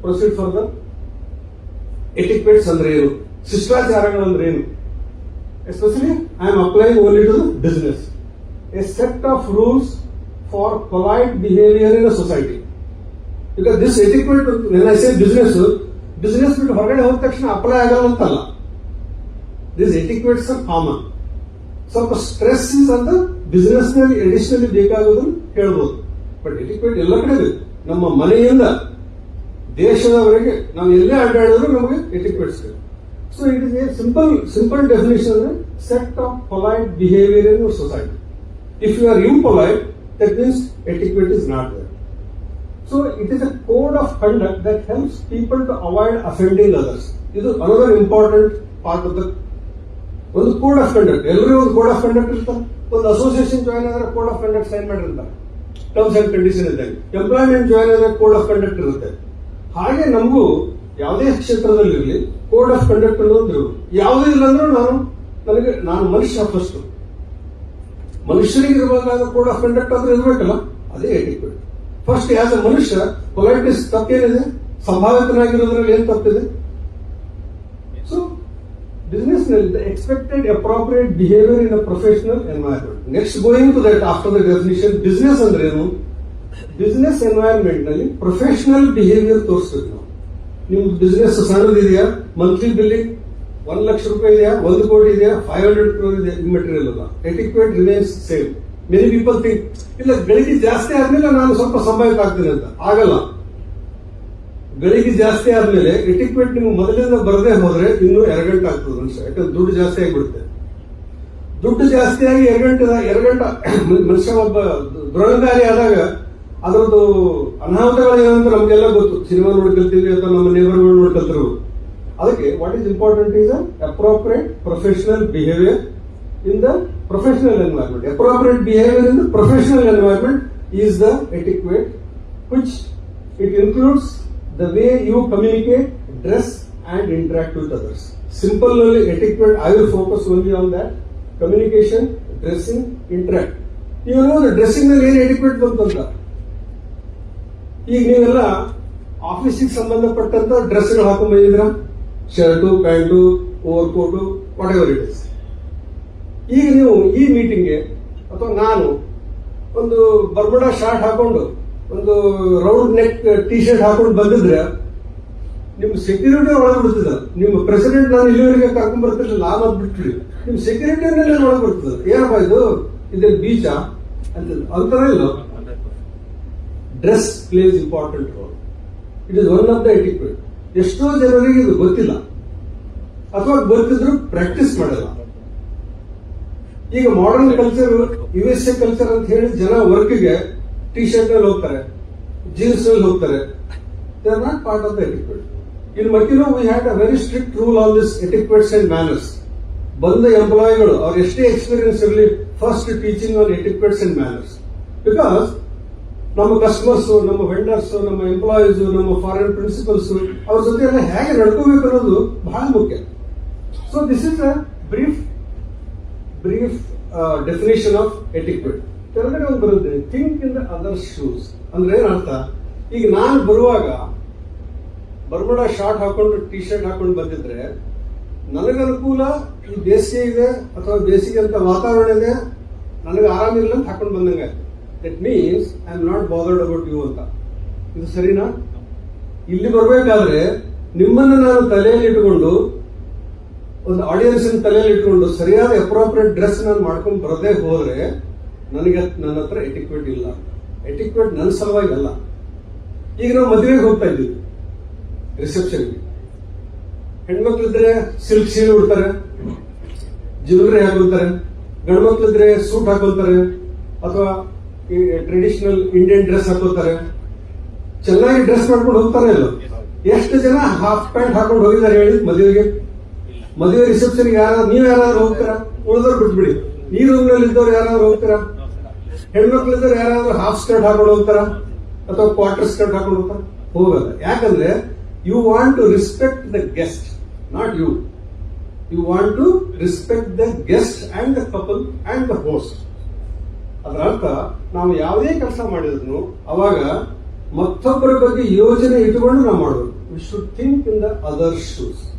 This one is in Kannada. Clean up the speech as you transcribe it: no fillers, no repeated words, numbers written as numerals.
Proceed further. ಎಟಿಕ್ವೆಟ್ಸ್ ಅಂದ್ರೆ ಏನು, ಶಿಷ್ಟಾಚಾರಗಳು ಅಂದ್ರೆ ಏನು? Especially I am applying only to the business. A set of rules for polite behaviour in a society. ಈಗ this etiquette, when I say business ಬಿಟ್ಟು ಹೊರಗಡೆ ಹೋದ ತಕ್ಷಣ ಅಪ್ಲೈ ಆಗಲ್ಲ ಅಂತಲ್ಲ. This etiquettes are common. ಸ್ವಲ್ಪ ಸ್ಟ್ರೆಸ್ ಅಂತ ಬಿಸಿನೆಸ್ ನಲ್ಲಿ ಅಡಿಷನಲಿ ಬೇಕಾಗೋದನ್ನು ಹೇಳ್ಬೋದು. ಬಟ್ ಎಟಿಕ್ವೆಟ್ ಎಲ್ಲ ಕಡೆ ಇದೆ. ನಮ್ಮ ಮನೆಯಿಂದ ದೇಶದವರೆಗೆ ನಾವು ಎಲ್ಲೇ ಅಡ್ಡಾಡಿದ್ರು ನಮಗೆ ಎಟಿಕ್ವೆಟ್ಸ್ ಇದೆ. So it is a simple definition, set of polite behaviour in society. If you are impolite, that means etiquette is not there. So it is a code of conduct that helps people to avoid offending others. This is another important part of the ಒಂದು ಕೋಡ್ ಆಫ್ ಕಂಡಕ್ಟ್. ಎಲ್ಲರೂ ಒಂದು ಕೋಡ್ ಆಫ್ ಕಂಡಕ್ಟ್ ಇರ್ತಾರೆ. ಒಂದು ಅಸೋಸಿಯೇಷನ್ ಜಾಯ್ನ್ ಆದ್ರೆ ಕೋಡ್ ಆಫ್ ಕಂಡಕ್ಟ್ ಸೈನ್ ಮಾಡಿರ್ತಾರೆ, ಟರ್ಮ್ಸ್ ಅಂಡ್ ಕಂಡೀಷನ್ ಇದ್ದಾಗ. ಎಂಪ್ಲಾಯ್ಮೆಂಟ್ ಜಾಯ್ನ್ ಆದ್ರೆ ಕೋಡ್ ಆಫ್ ಕಂಡಕ್ಟ್ ಇರುತ್ತೆ. ಹಾಗೆ ನಮಗೂ ಯಾವುದೇ ಕ್ಷೇತ್ರದಲ್ಲಿರಲಿ ಕೋಡ್ ಆಫ್ ಕಂಡಕ್ಟ್ ಅನ್ನೋದು ಯಾವುದೇ ಇಲ್ಲ ಅಂದ್ರೂ ನಾನು ಮನುಷ್ಯ ಫಸ್ಟ್. ಮನುಷ್ಯರಿಗೆ ಇರಬೇಕಾದ ಕೋಡ್ ಆಫ್ ಕಂಡಕ್ಟ್ ಆದ್ರೆ ಇರಬೇಕಲ್ಲ, ಅದೇ ಎಟಿಕ್ವೆಟ್. ಫಸ್ಟ್ ಆಸ್ ಅ ಮನುಷ್ಯ ಪೊಲೈಟ್ನೆಸ್ ತಪ್ಪೇನಿದೆ, ಸಂಭಾವಿತನಾಗಿರೋದ್ರಲ್ಲಿ ಏನ್ ತಪ್ಪಿದೆ? ಸೊ ಬಿಸಿನೆಸ್ ನಲ್ಲಿ the expected appropriate behaviour in a professional environment. Next going to that after the definition, business ಅಂದ್ರೆ ಏನು? ಬಿಸಿನೆಸ್ ಎನ್ವೈರನ್ಮೆಂಟ್ ನಲ್ಲಿ ಪ್ರೊಫೆಷನಲ್ ಬಿಹೇವಿಯರ್ ತೋರಿಸ್ಬೇಕು ನಾವು. ನಿಮ್ದು ಬಿಸಿನೆಸ್ ಸಣ್ಣದಿದೆಯಾ, ಮಂತ್ಲಿ ಬಿಲ್ಲಿಂಗ್ 1 ಲಕ್ಷ ರೂಪಾಯಿ ಇದೆಯಾ, 1 ಕೋಟಿ ಇದೆಯಾ, 500 crore ಇದೆ, ಇಮ್ಮೆಟೀರಿಯಲ್ ಅಲ್ಲ. Etiquette remains same. Many people think ಇಲ್ಲ ಗಳಿಗೆ ಜಾಸ್ತಿ ಆದ್ಮೇಲೆ ನಾನು ಸ್ವಲ್ಪ ಸಂಭಾವಿತ ಆಗ್ತೀನಿ ಅಂತ. ಆಗಲ್ಲ. ಗಳಿಗೆ ಜಾಸ್ತಿ ಆದ್ಮೇಲೆ ಎಟಿಕ್ವೆಟ್ ನಿಮ್ಗೆ ಮೊದಲಿಂದ ಬರದೇ ಹೋದ್ರೆ ಇನ್ನೂ ಎರಗಂಟ ಆಗ್ತದೆ ಮನುಷ್ಯ. ಯಾಕಂದ್ರೆ ದುಡ್ಡು ಜಾಸ್ತಿ ಆಗಿಬಿಡುತ್ತೆ. ದುಡ್ಡು ಜಾಸ್ತಿ ಆಗಿ ಎರಗಂಟ ಮನುಷ್ಯ ಒಬ್ಬ ದುರಂಕಾರಿ ಆದಾಗ ಅದರದ್ದು ಅನಾಹುತಗಳೇನಂತ ನಮ್ಗೆಲ್ಲ ಗೊತ್ತು. ಸಿನಿಮಾ ನೋಡ್ಕೊಳ್ತೀವಿ ಅಥವಾ ನಮ್ಮ ನೇಬರ್ಗಳು ನೋಡ್ಕೊಳ್ತಿರು. ಅದಕ್ಕೆ what is important is appropriate professional behaviour in the professional environment. Appropriate behaviour in the professional environment is the etiquette, which it includes the way you communicate, dress and interact with others. Simple ನಲ್ಲಿ etiquette I will focus only on that. Communication, dressing, interact. ನೀವು ಡ್ರೆಸ್ಸಿಂಗ್ ನಲ್ಲಿ ಏನು ಎಟಿಕ್ವೆಟ್ ಬಂತಂತ, ಈಗ ನೀವೆಲ್ಲ ಆಫೀಸಿಗೆ ಸಂಬಂಧಪಟ್ಟಂತ ಡ್ರೆಸ್ಗಳು ಹಾಕೊಂಡ್ ಬಂದಿದ್ರ, shirt, pant, over coat, whatever it is. ಈಗ ನೀವು ಈ ಮೀಟಿಂಗ್ಗೆ ಅಥವಾ ನಾನು ಒಂದು ಬರ್ಮುಡಾ ಶಾರ್ಟ್ ಹಾಕೊಂಡು ಒಂದು ರೌಂಡ್ ನೆಕ್ ಟಿ ಶರ್ಟ್ ಹಾಕೊಂಡು ಬಂದಿದ್ರೆ ನಿಮ್ ಸೆಕ್ಯೂರಿಟಿ ಒಳಗೆ ಬಿಡ್ತಿದ. ನಿಮ್ಮ ಪ್ರೆಸಿಡೆಂಟ್ ನಾನು ಇಲ್ಲಿವರೆಗೆ ಕರ್ಕೊಂಡ್ ಬರ್ತಿರ್ಲಿಲ್ಲ, ನಾನು ಬಿಟ್ರಿ ನಿಮ್ ಸೆಕ್ಯೂರಿಟಿಯನ್ನೆಲ್ಲ ಒಳಗೆ ಬರ್ತದ. ಏನಪ್ಪ ಇದು ಬೀಚ ಅಂತಾನೆ ಇಲ್ಲ. Dress plays important role. It is one of the etiquette. ಎಷ್ಟೋ ಜನರಿಗೆ ಇದು ಗೊತ್ತಿಲ್ಲ ಅಥವಾ ಗೊತ್ತಿದ್ರು ಪ್ರಾಕ್ಟೀಸ್ ಮಾಡಲ್ಲ. ಈಗ ಮಾಡರ್ನ್ ಕಲ್ಚರ್, USA ಕಲ್ಚರ್ ಅಂತ ಹೇಳಿ ಜನ ವರ್ಕ್ಗೆ ಟಿ ಶರ್ಟ್ ನಲ್ಲಿ ಹೋಗ್ತಾರೆ, ಜೀನ್ಸ್ ನಲ್ಲಿ ಹೋಗ್ತಾರೆ. They are not part of the etiquette. In ಮಕ್ಕಿನೋ we had a very strict rule on this etiquettes and manners. ಬಂದ ಎಂಪ್ಲಾಯಿಗಳು ಅವ್ರ ಎಷ್ಟೇ ಎಕ್ಸ್ಪೀರಿಯನ್ಸ್ ಇರಲಿ, first teaching on etiquettes and manners. Because ನಮ್ಮ ಕಸ್ಟಮರ್ಸ್, ನಮ್ಮ ವೆಂಡರ್ಸ್, ನಮ್ಮ ಎಂಪ್ಲಾಯೀಸ್, ನಮ್ಮ ಫಾರಿನ್ ಪ್ರಿನ್ಸಿಪಲ್ಸ್ ಅವ್ರ ಜೊತೆ ಎಲ್ಲ ಹೇಗೆ ನಡ್ಕೋಬೇಕು ಅನ್ನೋದು ಬಹಳ ಮುಖ್ಯ. So this is a brief definition of etiquette. ಕೆಳಗಡೆ ಒಂದು ಬರುತ್ತೆ, think in the other shoes. ಅಂದ್ರೆ ಏನರ್ಥ? ಈಗ ನಾನು ಬರುವಾಗ ಬರ್ಮುಡಾ ಶಾರ್ಟ್ ಹಾಕೊಂಡು ಟಿ ಶರ್ಟ್ ಹಾಕೊಂಡು ಬಂದಿದ್ರೆ ನನಗನುಕೂಲ, ಈ ಬೇಸಿಗೆ ಇದೆ ಅಥವಾ ಬೇಸಿಗೆ ಅಂತ ವಾತಾವರಣ ಇದೆ, ನನಗೆ ಆರಾಮಿಲ್ಲ ಅಂತ ಹಾಕೊಂಡು ಬಂದಂಗೆ. That means I am not bothered about you ಅಂತ. ಇದು ಸರಿನಾ? ಇಲ್ಲಿ ಬರಬೇಕಾದ್ರೆ ನಿಮ್ಮನ್ನು ನಾನು ತಲೆಯಲ್ಲಿ ಇಟ್ಕೊಂಡು, ಒಂದು ಆಡಿಯನ್ಸ್ ತಲೆಯಲ್ಲಿ ಇಟ್ಕೊಂಡು ಸರಿಯಾದ ಅಪ್ರೋಪ್ರಿಯೇಟ್ ಡ್ರೆಸ್ ನಾನು ಮಾಡ್ಕೊಂಡು ಬರದೇ ಹೋದ್ರೆ ನನ್ನ ಹತ್ರ ಎಟಿಕ್ವೆಟ್ ಇಲ್ಲ. ಎಟಿಕ್ವೆಟ್ ನನ್ನ ಸಲುವಾಗಿ ಅಲ್ಲ. ಈಗ ನಾವು ಮದುವೆಗೆ ಹೋಗ್ತಾ ಇದ್ದೀವಿ, ರಿಸೆಪ್ಷನ್ಗೆ. ಹೆಣ್ಮಕ್ಳಿದ್ರೆ ಸಿಲ್ಕ್ ಸೀರೆ ಉಡ್ತಾರೆ, ಜ್ಯುವೆಲರಿ ಹಾಕೊಳ್ತಾರೆ. ಗಂಡ್ಮಕ್ಳಿದ್ರೆ ಸೂಟ್ ಹಾಕೊಳ್ತಾರೆ ಅಥವಾ ಟ್ರೆಡಿಷನಲ್ ಇಂಡಿಯನ್ ಡ್ರೆಸ್ ಹಾಕೋತಾರೆ. ಚೆನ್ನಾಗಿ ಡ್ರೆಸ್ ಮಾಡ್ಕೊಂಡು ಹೋಗ್ತಾರೆ. ಇಲ್ಲ, ಎಷ್ಟು ಜನ ಹಾಫ್ ಪ್ಯಾಂಟ್ ಹಾಕೊಂಡು ಹೋಗಿದ್ದಾರೆ ಹೇಳಿ ಮದುವೆಗೆ? ಮದುವೆ ರಿಸೆಪ್ಷನ್ ನೀವು ಯಾರಾದ್ರೂ ಹೋಗ್ತೀರಾ? ಉಳಿದವ್ರು ಬಿಟ್ಬಿಡಿ. ಈ ರೂಮ್ ನಲ್ಲಿ ಇದ್ದವ್ರು ಯಾರಾದ್ರೂ ಹೋಗ್ತೀರಾ? ಹೆಣ್ಮಕ್ಳಿದ್ದವ್ರು ಯಾರಾದ್ರೂ ಹಾಫ್ ಸ್ಕರ್ಟ್ ಹಾಕೊಂಡು ಹೋಗ್ತಾರ ಅಥವಾ ಕ್ವಾರ್ಟರ್ ಸ್ಕರ್ಟ್ ಹಾಕೊಂಡು ಹೋಗ್ತಾರ? ಹೋಗಲ್ಲ. ಯಾಕಂದ್ರೆ you want to respect the guest, not you. You want to respect the guest and the couple and the host. ಅದರ ಅರ್ಥ ನಾವು ಯಾವುದೇ ಕೆಲಸ ಮಾಡಿದ್ರು ಅವಾಗ ಮತ್ತೊಬ್ಬರ ಬಗ್ಗೆ ಯೋಚನೆ ಇಟ್ಟುಕೊಂಡು ನಾವು ಮಾಡೋದು. We should think in the other shoes.